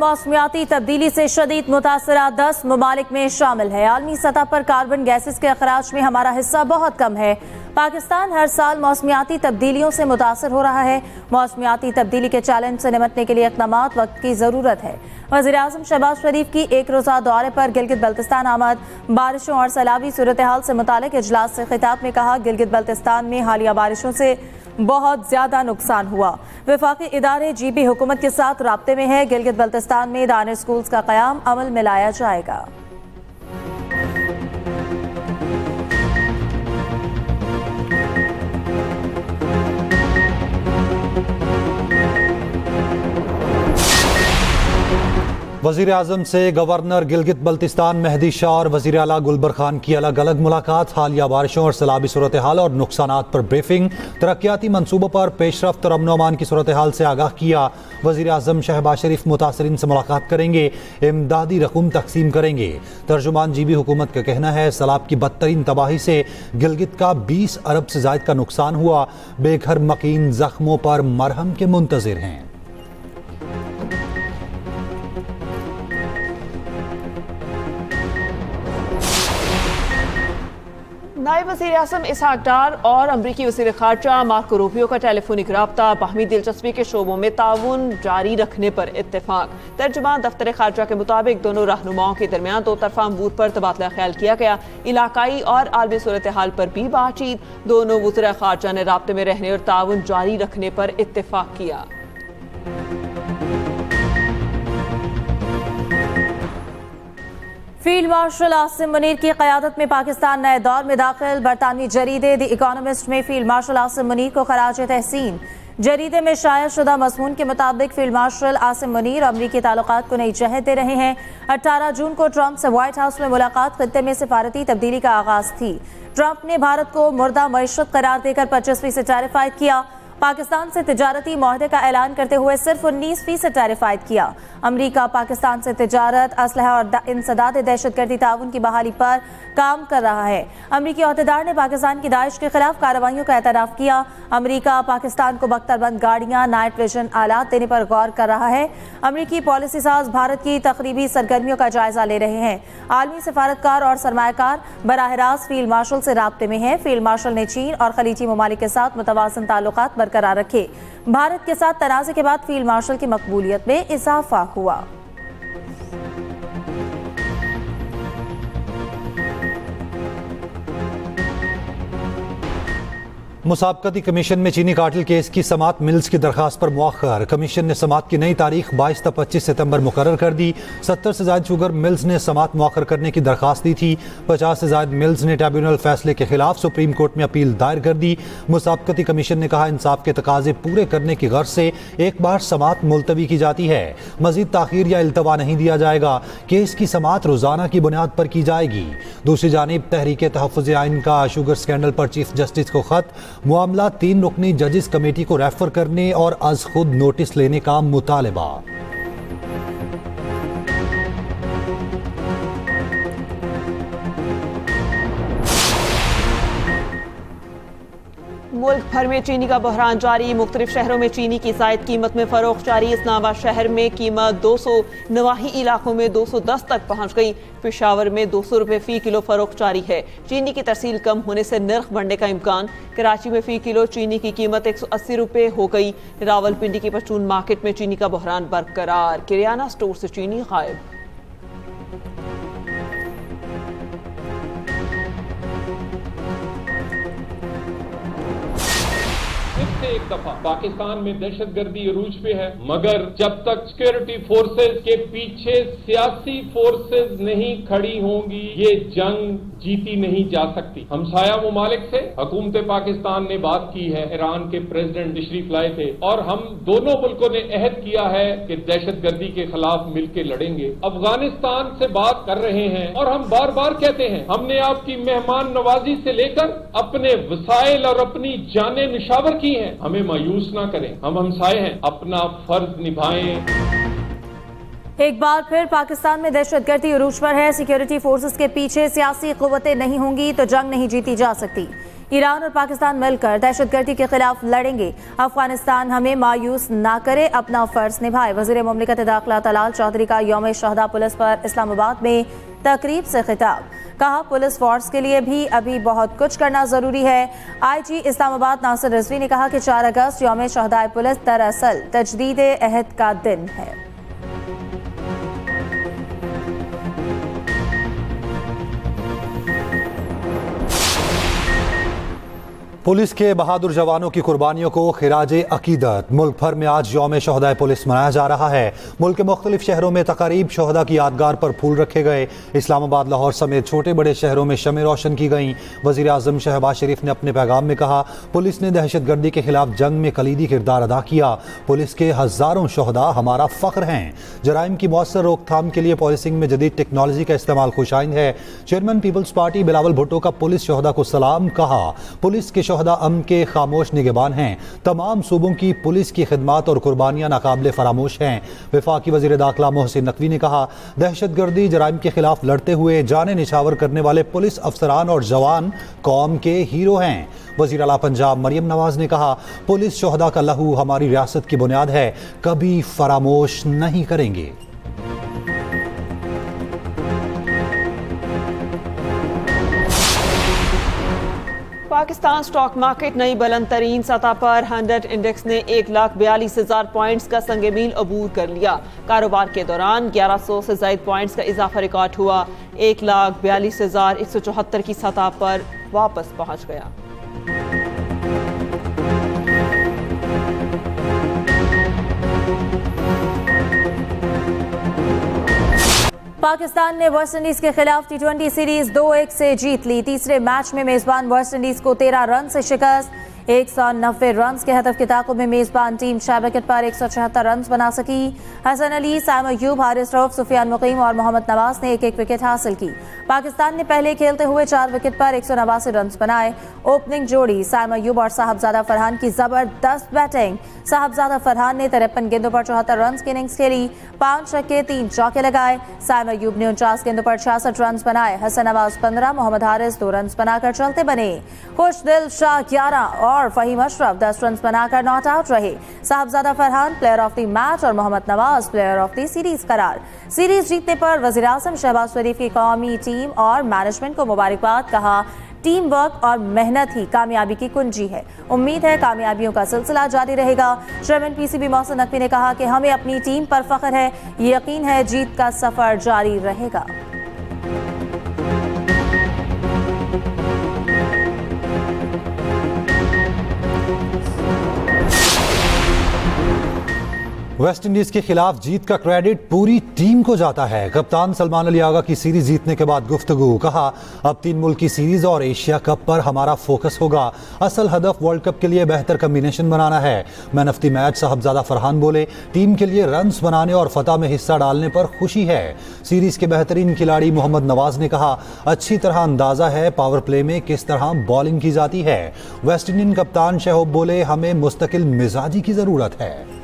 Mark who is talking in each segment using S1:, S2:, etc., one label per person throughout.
S1: मौसमियाती तब्दीली से शदीद मुतासरा 10 ममालिक में शामिल है। आलमी सतह पर कार्बन गैसेस के अखराज में हमारा हिस्सा बहुत कम है। पाकिस्तान हर साल मौसमियाती तब्दीलियों से मुतासर हो रहा है। मौसमियाती तब्दीली के चैलेंज से निपटने के लिए इक़दामात वक्त की ज़रूरत है। वज़ीर-ए-आज़म शहबाज शरीफ की एक रोज़ा दौरे पर गिलगित बल्तिस्तान आमद। बारिशों और सैलाबी सूरत हाल से मुतालिक इजलास से खिताब में कहा, गिलगित बल्तिस्तान में हालिया बारिशों से बहुत ज्यादा नुकसान हुआ। वफाकी इदारे GB हुकूमत के साथ राब्ते में है। गिलगित बल्तिस्तान में दानिश स्कूल्स का क़याम अमल में लाया जाएगा।
S2: वज़ीर आज़म से गवर्नर गिलगित बल्तिस्तान मेहदी शाह और वज़ीर आला गुलबर खान की अलग अलग मुलाकात। हालिया बारिशों और सैलाबी सूरत हाल और नुकसानात पर ब्रीफिंग। तरक्याती मनसूबों पर पेशरफ्त और अमन अमान की सूरत हाल से आगाह किया। वज़ीर आज़म शहबाज शरीफ मुतासरीन से मुलाकात करेंगे, इमदादी रकूम तकसीम करेंगे। तर्जुमान GB हुकूमत का कहना है, सैलाब की बदतरीन तबाही से गिलगित का 20 अरब से ज़ायद का नुकसान हुआ। बेघर मकीन जख्मों पर मरहम के मुंतज़िर हैं।
S3: नायब वज़ीर आज़म इसहाक डार और अमरीकी वज़ीर ख़ारजा मार्को रूबियो का टेलीफोनिक राब्ता। बाहमी दिलचस्पी के शोबों में ताउन जारी रखने पर इत्तेफाक। तर्जुमान दफ्तर ख़ारजा के मुताबिक दोनों रहनुमाओं के दरमियान दो तरफा अमूर पर तबादला ख्याल किया गया। इलाकाई और आलमी सूरत हाल पर भी बातचीत। दोनों वज़ीर ख़ारजा ने राब्ते में रहने और ताउन जारी रखने पर इत्तेफाक किया।
S1: फील्ड मार्शल आसिम मुनीर की क़यादत में पाकिस्तान नए दौर में दाखिल। बरतानवी जरीदे द इकोनॉमिस्ट में फील्ड मार्शल आसिम मुनीर को खराज तहसीन। जरीदे में शाया शुदा मज़मून के मुताबिक फील्ड मार्शल आसिम मुनीर अमरीकी ताल्लुकात को नई जहत दे रहे हैं। 18 जून को ट्रंप से व्हाइट हाउस में मुलाकात खित्ते में सिफारती तब्दीली का आगाज थी। ट्रंप ने भारत को मुर्दा मईशत करार देकर 25% टैरिफाइड किया। पाकिस्तान से तिजारती मुआहदे का ऐलान करते हुए सिर्फ 19% टैरिफाइड किया। अमरीका पाकिस्तान से तिजारत, असलहा और इंसदाद दहशतगर्दी ताउन की बहाली पर काम कर रहा है। अमरीकी अहदेदार ने पाकिस्तान की दाइश के खिलाफ कार्रवाइयों का एतराफ़ किया। अमरीका पाकिस्तान को बख्तरबंद गाड़ियां, नाइट विजन आलात देने पर गौर कर रहा है। अमरीकी पॉलिसी साज भारत की तकरीबी सरगर्मियों का जायजा ले रहे हैं। आलमी सफारतकार और सरमायाकार बराह रास्त फील्ड मार्शल से राब्ते में है। फील्ड मार्शल ने चीन और खलीजी ममालिक के साथ मुतवाज़िन ताल्लुकात बरकरार रखे। भारत के साथ तनाज़े के बाद फील्ड मार्शल की मकबूलियत में इजाफा हुआ।
S2: मुसाबकती कमीशन में चीनी काटिल केस की समात मिल्स की दरखास्त पर मुअख्खर। कमीशन ने समात की नई तारीख 22 से 25 सितंबर मुकर्रर कर दी। 70 से ज़ायद शुगर मिल्स ने समात मुअख्खर करने की दरखास्त दी थी। 50 से ज़ायद मिल्स ने ट्रिब्यूनल फैसले के खिलाफ सुप्रीम कोर्ट में अपील दायर कर दी। मुसाबकती कमीशन ने कहा, इंसाफ के तकाजे पूरे करने की गर्ज से एक बार समात मुलतवी की जाती है। मजीद ताखीर या इल्तवा नहीं दिया जाएगा। केस की समात रोजाना की बुनियाद पर की जाएगी। दूसरी जानिब तहरीक तहफ़्फ़ुज़ आइन का शुगर स्कैंडल पर चीफ जस्टिस को खत। मामला 3 रुकनी जजेस कमेटी को रेफर करने और अज खुद नोटिस लेने का मुतालबा।
S3: मुल्क भर में चीनी का बहरान जारी। मुख्तलिफ शहरों में चीनी की ज़ायद कीमत में फरोख्त जारी। इस्लामाबाद शहर में कीमत 200, नवाही इलाकों में 210 तक पहुँच गई। पेशावर में 200 रुपये फ़ी किलो फरोख्त जारी है। चीनी की तरसील कम होने से नर्ख बढ़ने का इम्कान। कराची में फ़ी किलो चीनी की कीमत 180 रुपये हो गई। रावलपिंडी की परचून मार्केट में चीनी का बहरान बरकरार। किरियाना स्टोर से चीनी गायब।
S4: एक दफा पाकिस्तान में दहशतगर्दी अरूज पे है, मगर जब तक सिक्योरिटी फोर्सेज के पीछे सियासी फोर्सेज नहीं खड़ी होंगी ये जंग जीती नहीं जा सकती। हमसाया ममालिक से हुकूमत पाकिस्तान ने बात की है, ईरान के प्रेसिडेंट तशरीफ लाए थे और हम दोनों मुल्कों ने अहद किया है कि दहशतगर्दी के खिलाफ मिलकर लड़ेंगे। अफगानिस्तान से बात कर रहे हैं और हम बार बार कहते हैं हमने आपकी मेहमान नवाजी से लेकर अपने वसाइल और अपनी जानें निशावर की हैं। हमें मायूस ना करें, हम हमसाए हैं, अपना फर्ज निभाएं।
S1: एक बार फिर पाकिस्तान में दहशतगर्दी उरूज पर है। सिक्योरिटी फोर्सेस के पीछे सियासी कुव्वतें नहीं होंगी तो जंग नहीं जीती जा सकती। ईरान और पाकिस्तान मिलकर दहशतगर्दी के खिलाफ लड़ेंगे। अफगानिस्तान हमें मायूस ना करे, अपना फर्ज निभाए। वजीर मुमलिकत दाखिला तलाल चौधरी का यौम शहदा पुलिस पर इस्लामाबाद में तकरीब से खिताब। कहा, पुलिस फोर्स के लिए भी अभी बहुत कुछ करना जरूरी है। IG इस्लामाबाद नासिर रिजवी ने कहा कि 4 अगस्त यौम शहदा पुलिस दरअसल तजदीद अहद का दिन है।
S2: पुलिस के बहादुर जवानों की कुर्बानियों को खिराजे अकीदत। मुल्क भर में आज यौम शहदा पुलिस मनाया जा रहा है। मुल्क के मुख्तलिफ शहरों में तकारीब शहदा की यादगार पर फूल रखे गए। इस्लामाबाद, लाहौर समेत छोटे बड़े शहरों में शमें रोशन की गईं। वज़ीर आज़म शहबाज शरीफ ने अपने पैगाम में कहा, पुलिस ने दहशतगर्दी के खिलाफ जंग में कलीदी किरदार अदा किया। पुलिस के हज़ारों शहदा हमारा फ़ख्र हैं। जराइम की मौसर रोकथाम के लिए पॉलिसिंग में जदीद टेक्नोलॉजी का इस्तेमाल खुशाइंद है। Chairman peoples party Bilawal Bhutto का पुलिस शहदा को सलाम। कहा, पुलिस के शहदा अमन के खामोश निगहबान हैं। तमाम सूबों की पुलिस की खिदमात और कुर्बानियां नाकाबिले फरामोश हैं। वफाकी वज़ीर दाखिला मोहसिन नकवी ने कहा, दहशतगर्दी जराइम के खिलाफ लड़ते हुए जाने निछावर करने वाले पुलिस अफसरान और जवान कौम के हीरो हैं। वज़ीर आला पंजाब मरियम नवाज ने कहा, पुलिस शहदा का लहू हमारी रियासत की बुनियाद है, कभी फरामोश नहीं करेंगे।
S3: पाकिस्तान स्टॉक मार्केट नई बुलंद तरीन सतह पर 100 इंडेक्स ने 1,42,000 पॉइंट्स का संग मील अबूर कर लिया। कारोबार के दौरान 1100 से ज़ायद पॉइंट्स का इजाफा रिकॉर्ड हुआ। 1,42,174 की सतह पर वापस पहुंच गया।
S1: पाकिस्तान ने वेस्टइंडीज के खिलाफ T20 सीरीज 2-1 से जीत ली। तीसरे मैच में मेजबान वेस्टइंडीज को 13 रन से शिकस्त। 190 रन के हदफ के ताक़ुब में मेजबान टीम 6 विकेट पर 176 रन बना सकी। हसन अली, साइम अयूब, हारिस रऊफ, सुफियान मुकीम और मोहम्मद नवाज ने एक एक विकेट हासिल की। पाकिस्तान ने पहले खेलते हुए 4 विकेट पर 189 रन बनाए। ओपनिंग जोड़ी साइम अयूब और साहबजादा फरहान की जबरदस्त बैटिंग। साहबजादा फरहान ने 53 गेंदों पर 74 रन की इनिंग्स खेली। 5 छक्के 3 चौके लगाए। साइम अयूब ने 49 गेंदों पर 66 रन बनाए। हसन नवाज 15, मोहम्मद हारिस 2 रन बनाकर चलते बने। खुशदिल शाह 11 और फहीम अशरफ 10 रन बनाकर नॉट आउट रहे। Sahibzada Farhan player of the match और Mohammad Nawaz player of the series करार। सीरीज जीतने पर वज़ीर आज़म शहबाज शरीफ की कौमी टीम और मैनेजमेंट को मुबारकबाद। कहा, टीम वर्क और मेहनत ही कामयाबी की कुंजी है। उम्मीद है कामयाबियों का सिलसिला जारी रहेगा। चेयरमैन PCB मोहसिन नकवी ने कहा कि हमें अपनी टीम पर फख्र है, यकीन है जीत का सफर जारी रहेगा।
S2: वेस्ट इंडीज के खिलाफ जीत का क्रेडिट पूरी टीम को जाता है। कप्तान सलमान अली आगा की सीरीज जीतने के बाद गुफ्तगू। कहा, अब 3 मुल्क की सीरीज और एशिया कप पर हमारा फोकस होगा। असल हदफ वर्ल्ड कप के लिए बेहतर कम्बिनेशन बनाना है। Man of the match Sahibzada Farhan बोले, टीम के लिए रन्स बनाने और फतह में हिस्सा डालने पर खुशी है। सीरीज के बेहतरीन खिलाड़ी मोहम्मद नवाज ने कहा, अच्छी तरह अंदाजा है पावर प्ले में किस तरह बॉलिंग की जाती है। वेस्ट इंडीज कप्तान शहब बोले, हमें मुस्तकिल मिजाजी की जरूरत है।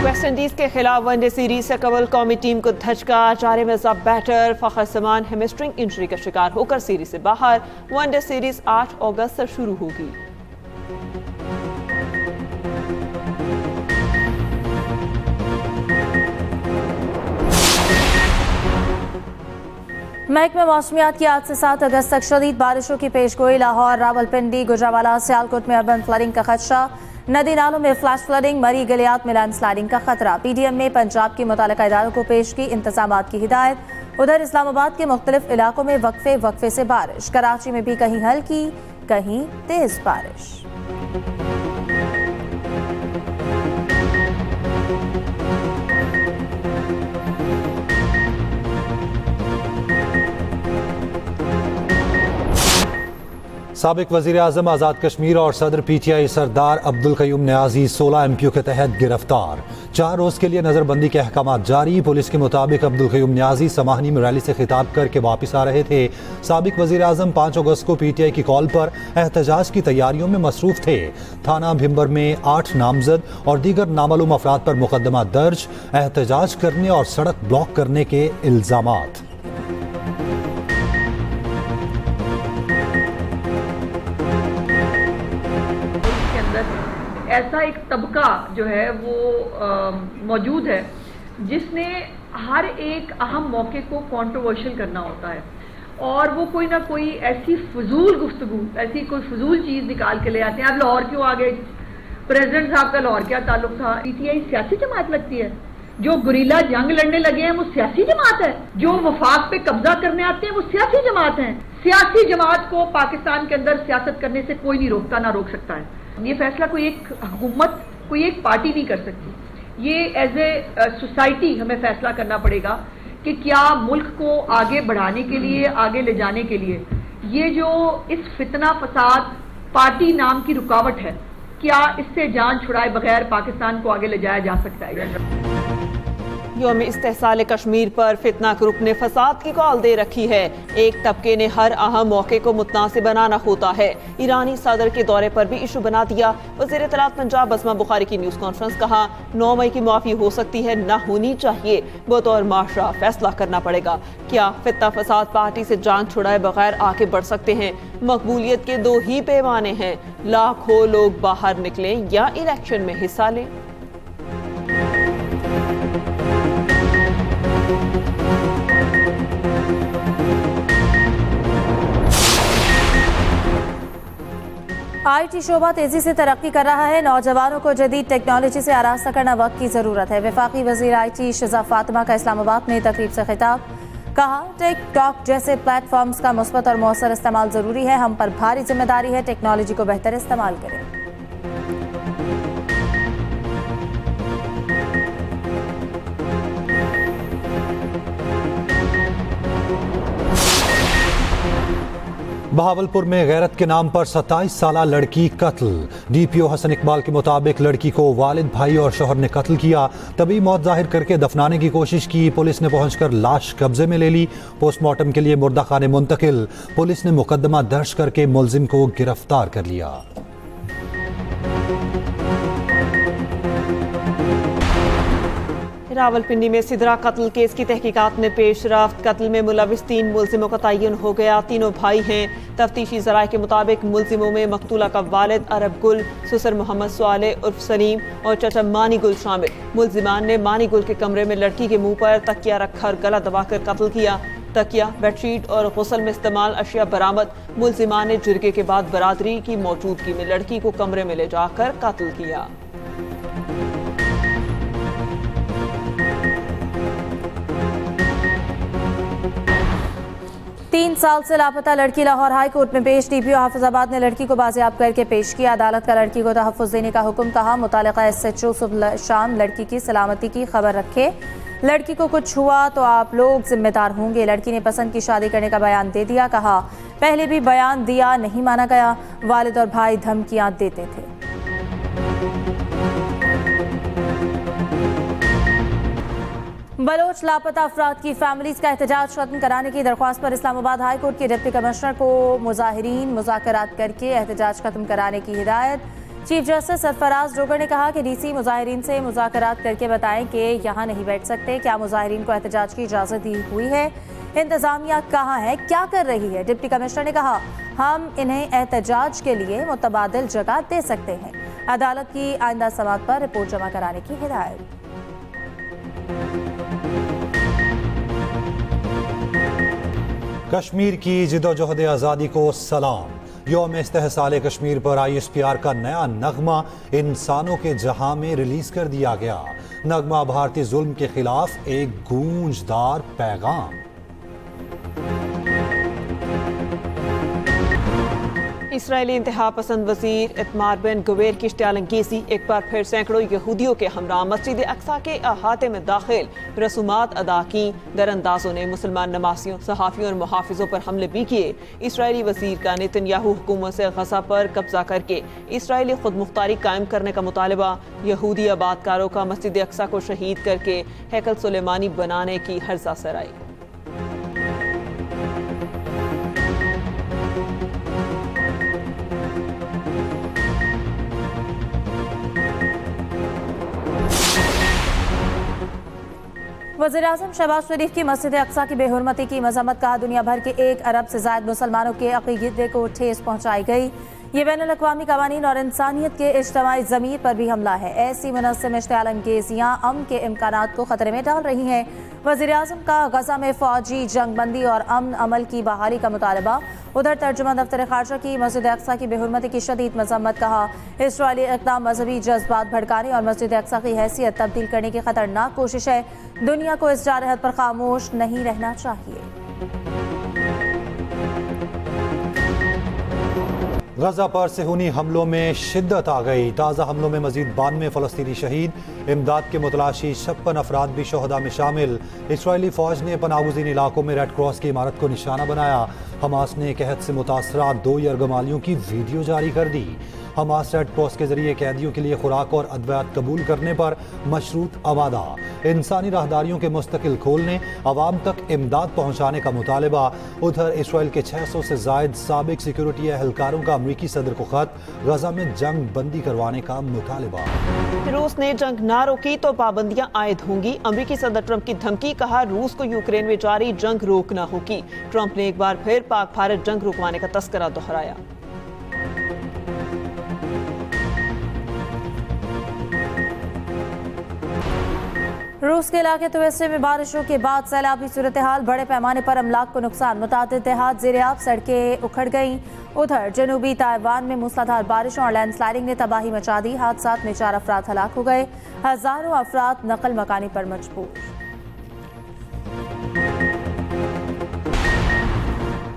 S3: वेस्ट इंडीज के खिलाफ वनडे सीरीज से कबल कौमी टीम को धचका। 4 में सब बैटर फखर समान हेमस्ट्रिंग इंजरी का शिकार होकर सीरीज से बाहर। वनडे सीरीज 8 अगस्त से शुरू होगी।
S1: महकमे मौसमियात की आज से 7 अगस्त तक शदीद बारिशों की पेशगोई। लाहौर, रावलपिंडी, गुजरावाला, सियालकोट में अर्बन फ्लडिंग का खदशा। नदी नालों में फ्लैश फ्लडिंग, मरी गलियात में लैंडस्लाइडिंग का खतरा। PDM ने पंजाब के मुतालिका इदारों को पेश की इंतजामात की हिदायत। उधर इस्लामाबाद के मुख्तलिफ इलाकों में वक्फे से बारिश। कराची में भी कहीं हल्की कहीं तेज बारिश।
S2: साबिक वज़ीर आज़म आज़ाद कश्मीर और सदर PTI सरदार अब्दुल क़य्यूम नियाज़ी 16 MPO के तहत गिरफ्तार। 4 रोज़ के लिए नज़रबंदी के अहकाम जारी। पुलिस के मुताबिक अब्दुल क़य्यूम नियाज़ी समाहनी में रैली से खिताब करके वापस आ रहे थे। साबिक वज़ीर आज़म 5 अगस्त को PTI की कॉल पर एहतजाज की तैयारियों में मसरूफ़ थे। थाना भिम्बर में 8 नामजद और दीगर नामालूम अफराद पर मुकदमा दर्ज। एहतजाज करने और सड़क ब्लॉक करने के इल्ज़ामात।
S5: ऐसा एक तबका जो है वो मौजूद है जिसने हर एक अहम मौके को कंट्रोवर्शियल करना होता है और वो कोई ना कोई ऐसी फजूल गुफ्तगू, ऐसी कोई फजूल चीज निकाल के ले आते हैं। अब लाहौर क्यों आ गए? प्रेसिडेंट साहब का लाहौर क्या ताल्लुक था? PTI सियासी जमात लगती है? जो गुरीला जंग लड़ने लगे हैं वो सियासी जमात है? जो वफाक पे कब्जा करने आते हैं वो सियासी जमात है? सियासी जमात को पाकिस्तान के अंदर सियासत करने से कोई नहीं रोकता, ना रोक सकता है। ये फैसला कोई एक हुकूमत, कोई एक पार्टी नहीं कर सकती। ये एज ए सोसाइटी हमें फैसला करना पड़ेगा कि क्या मुल्क को आगे बढ़ाने के लिए, आगे ले जाने के लिए ये जो इस फितना फसाद पार्टी नाम की रुकावट है, क्या इससे जान छुड़ाए बगैर पाकिस्तान को आगे ले जाया जा सकता है?
S3: यौम इस्तेहसाल कश्मीर पर फितना ग्रुप ने फसाद की कॉल दे रखी है। एक तबके ने हर अहम मौके को मुतनासिब बनाना होता है। ईरानी सदर के दौरे पर भी इशू बना दिया। वज़ीर इत्तलात पंजाब अस्मा बुखारी की न्यूज़ कॉन्फ्रेंस। कहा 9 मई की माफ़ी हो सकती है, ना होनी चाहिए। बतौर माशरा फैसला करना पड़ेगा। क्या फितना फसाद पार्टी से जान छुड़ाए बगैर आगे बढ़ सकते हैं? मकबूलियत के 2 ही पैमाने हैं, लाखों लोग बाहर निकलें या इलेक्शन में हिस्सा लें।
S1: IT शोबा तेजी से तरक्की कर रहा है। नौजवानों को जदीद टेक्नोलॉजी से आरास्ता करना वक्त की ज़रूरत है। वफाकी वज़ीर IT शिज़ा फातिमा का इस्लामाबाद में तकरीब से खिताब। कहा टिकटॉक जैसे प्लेटफॉर्म्स का मुस्बत और मौसर इस्तेमाल ज़रूरी है। हम पर भारी जिम्मेदारी है, टेक्नोलॉजी को बेहतर इस्तेमाल करें।
S2: बहावलपुर में गैरत के नाम पर 27 साला लड़की कत्ल। DPO हसन इकबाल के मुताबिक लड़की को वालिद, भाई और शौहर ने कत्ल किया। तभी मौत जाहिर करके दफनाने की कोशिश की। पुलिस ने पहुंचकर लाश कब्जे में ले ली। पोस्टमार्टम के लिए मुर्दा खाने मुंतकिल। पुलिस ने मुकदमा दर्ज करके मुलजिम को गिरफ्तार कर लिया।
S3: रावलपिंडी में सिदरा कत्ल केस की तहकीकात में पेशरफ्त। कत्ल में मुलविस 3 मुलजिमों का तयन हो गया। तीनों भाई हैं। तफ्तीशी ज़राए के मुताबिक मुलजिमों में मकतूला का वालिद अरब गुल, ससुर मोहम्मद स्वाले उर्फ सलीम और चाचा मानी गुल शामिल। मुलजिमान ने मानी गुल के कमरे में लड़की के मुंह पर तकिया रखकर गला दबाकर कत्ल किया। तकिया, बेडशीट और गुस्ल में इस्तेमाल अशिया बरामद। मुलजिमान ने जिरगे के बाद बरादरी की मौजूदगी में लड़की को कमरे में ले जाकर कत्ल किया।
S1: तीन साल से लापता लड़की लाहौर हाई कोर्ट में पेश। DPO हाफिजाबाद ने लड़की को बाजियाब करके पेश किया। अदालत का लड़की को तहफ़्फ़ुज़ देने का हुक्म। कहा मुतालिका SHO सुबह शाम लड़की की सलामती की खबर रखे। लड़की को कुछ हुआ तो आप लोग जिम्मेदार होंगे। लड़की ने पसंद की शादी करने का बयान दे दिया। कहा पहले भी बयान दिया, नहीं माना गया। वालिद और भाई धमकियां देते थे। बलोच लापता अफराद की फैमिलीज का एहतजाज खत्म कराने की दरख्वास्त पर इस्लामाबाद हाई कोर्ट के डिप्टी कमिश्नर को मुजाहिरीन मुज़ाकरात करके एहतजाज खत्म कराने की हिदायत। चीफ जस्टिस सरफराज डोगर ने कहा कि DC मुजाहिरीन से मुज़ाकरात करके बताएं कि यहाँ नहीं बैठ सकते। क्या मुजाहिरीन को एहतजाज की इजाज़त दी हुई है? इंतज़ामिया कहाँ है, क्या कर रही है? डिप्टी कमिश्नर ने कहा हम इन्हें एहतजाज के लिए मुतबादिल जगह दे सकते हैं। अदालत की आइंदा समाअत पर रिपोर्ट जमा कराने की हिदायत।
S2: कश्मीर की जिदोजहद आज़ादी को सलाम। यौम इस्तेहसाल कश्मीर पर ISPR का नया नगमा इंसानों के जहां में रिलीज कर दिया गया। नगमा भारतीय जुल्म के खिलाफ एक गूंजदार पैगाम।
S3: इसराइली इंतहा पसंद वजीर इतमार बिन गवेर की इश्तियालंगेज़ी एक बार फिर सैकड़ों यहूदियों के हमरा मस्जिद अक्सा के अहाते में दाखिल रसूमात अदा की। दरअंदाजों ने मुसलमान नमाजियों, सहाफ़ियों और मुहाफिजों पर हमले भी किए। इसराइली वजीर का नेतन्याहू हुकूमत से गज़ा पर कब्जा करके इसराइली खुद मुख्तारी कायम करने का मुतालबा, यहूदी आबादकारों का मस्जिद अक्सा को शहीद करके हैकल सुलेमानी बनाने की हर्जा सराई।
S1: वज़ीर-ए-आज़म शहबाज शरीफ की मस्जिद अक्सा की बेहुरमती की मजम्मत, कहा दुनिया भर के 1 अरब से ज़ायद मुसलमानों के अक़ीदे को ठेस पहुँचाई गई। ये बैनुल-अक़वामी क़वानीन और इंसानियत के इज्तिमाई ज़मीर पर भी हमला है। ऐसी मुनज़्ज़म इश्तियालंगेज़ियाँ अमन के इम्कानात को ख़तरे में डाल रही हैं। वज़ीर-ए-आज़म का गज़ा में फ़ौजी जंगबंदी और अमन अमल की बहाली का मुतालबा। उधर तर्जुमा दफ्तर ख़ारजा की मस्जिद अक्सा की बेहुरमती की शदीद मज़म्मत, कहा इसराइली इक़दाम मजहबी जज्बात भड़काने और मस्जिद अक्सा की हैसियत तब्दील करने की ख़तरनाक कोशिश है। दुनिया को इस जारहत पर खामोश नहीं रहना चाहिए।
S2: गजा पर सेहूनी हमलों में शिद्दत आ गई। ताज़ा हमलों में मजीद 92 फ़लस्तीनी शहीद, इमदाद के मुतलाशी 56 अफराद भी शोहदा में शामिल। इसराइली फ़ौज ने पनाहगज़ीन इलाकों में रेड क्रॉस की इमारत को निशाना बनाया। हमास ने कहत से मुतासरा 2 यरगमालियों की वीडियो जारी कर दी। हमास रेड क्रॉस के जरिए कैदियों के लिए खुराक और अद्वियात कबूल करने पर मशरूत आवादा, इंसानी राहदारियों के मुस्तकिल खोलने, अवाम तक इमदाद पहुँचाने का मुतालबा। उधर इसराइल के 600 से ज़ायद साबिक सिक्योरिटी एहलकारों का अमरीकी सदर को खत, गजा में जंग बंदी करवाने का मुतालबा।
S3: रूस ने जंग ना रोकी तो पाबंदियां आयद होंगी। अमरीकी सदर ट्रंप की धमकी, कहा रूस को यूक्रेन में जारी जंग रोकना होगी। ट्रंप ने एक बार फिर पाक भारत जंग रुकवाने का तस्करा दोहराया।
S1: रूस के इलाके तुवेसे में बारिशों के बाद सैलाबी सूरत हाल, बड़े पैमाने पर अमलाक को नुकसान, मुतादिद देहात ज़ेर-ए-आब, सड़कें उखड़ गईं। उधर जनूबी ताइवान में मूसलाधार बारिशों और लैंडस्लाइडिंग ने तबाही मचा दी। हादसात में 4 अफराद हलाक हो गए, हजारों अफराद नकल मकानी पर मजबूर।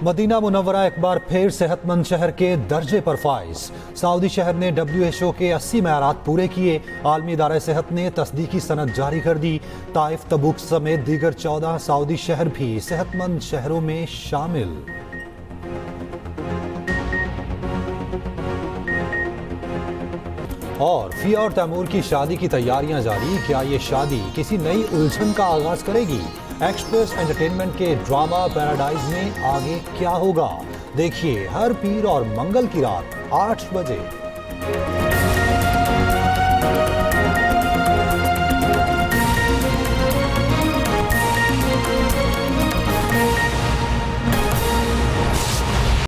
S2: मदीना मुनव्वरा एक बार फिर सेहतमंद शहर के दर्जे पर फाइज। सऊदी शहर ने WHO के 80 मयारात पूरे किए। आलमी इदारा सेहत ने तस्दीकी सनद जारी कर दी। ताइफ, तबूक समेत दीगर 14 सऊदी शहर भी सेहतमंद शहरों में शामिल। और फिया और तैमूर की शादी की तैयारियां जारी। क्या ये शादी किसी नई उलझन का आगाज करेगी? एक्सप्रेस एंटरटेनमेंट के ड्रामा पैराडाइज में आगे क्या होगा? देखिए हर पीर और मंगल की रात 8 बजे।